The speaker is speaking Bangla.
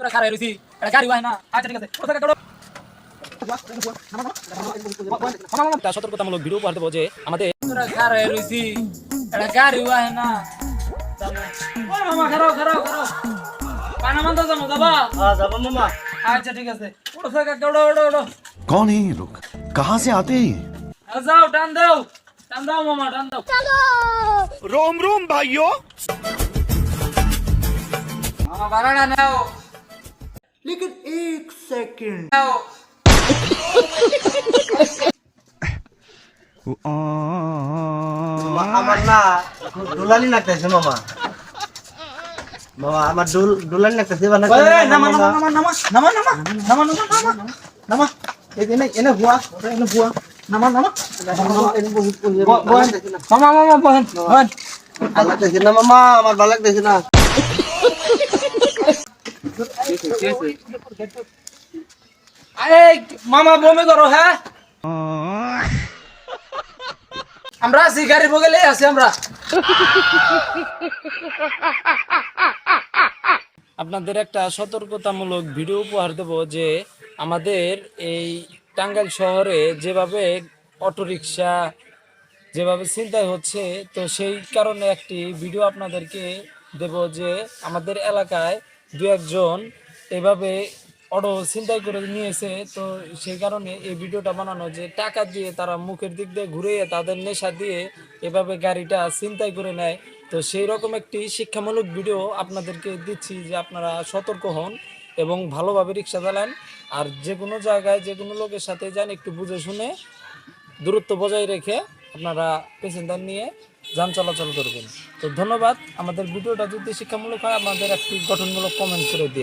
তোরা খারাপ রইছি এটা গাড়ি হয় না আচ্ছা ঠিক আছে কোথা থেকে কাটো তা সতর্কতামূলক ভিডিও উপহার দেবো যে আমাদের তোরা খারাপ রইছি এটা গাড়ি হয় না ও মামা খারাপ খারাপ খারাপ পানা মানতে যাবো বাবা যাবো মামা। আচ্ছা ঠিক আছে ওঠো থেকে কাটো ওঠো ওঠো कौन है ये लोग कहाँ से आते हैं ये? যাও টান দাও মামা টান দাও रोम रोम भाइयों মামা বানানা নাও लेकिन एक सेकंड নাও আমার না দুলানি লাগতেছে মামা। মামা আমার দুলানি লাগতেছে বানা নামা নামা নামা নামা নামা নামা নামা নামা নামা এনে হুয়া এনে হুয়া নামা নামা মামা মামা বহেন বহেন ভালো লাগতেছে না মামা, আমার ভালো লাগতেছে না। আরে মামা বমি করো হ্যাঁ আমরা আছি গাড়ি বগলে আছি আমরা আপনাদের একটা সতর্কতামূলক ভিডিও উপহার দেব যে আমাদের এই টাঙ্গাইল শহরে যেভাবে অটোরিকশা যেভাবে ছিনতাই হচ্ছে তো সেই কারণে একটি ভিডিও আপনাদেরকে দেব যে আমাদের এলাকায় দু একজন এভাবে অটো ছিনতাই করে নিয়েছে তো সেই কারণে এই ভিডিওটা বানানো যে টাকা দিয়ে তারা মুখের দিক দিয়ে ঘুরে তাদের নেশা দিয়ে এভাবে গাড়িটা ছিনতাই করে নেয় তো সেই রকম একটি শিক্ষামূলক ভিডিও আপনাদেরকে দিচ্ছি যে আপনারা সতর্ক হন এবং ভালোভাবে রিক্সা চালান আর যে কোনো জায়গায় যে কোনো লোকের সাথে যান একটু বুঝে শুনে দূরত্ব বজায় রেখে আপনারা প্যাসেঞ্জার নিয়ে যান চলাচল করবেন তো ধন্যবাদ আমাদের ভিডিওটা যদি শিক্ষামূলক হয় আমাদের একটি গঠনমূলক কমেন্ট করে দিন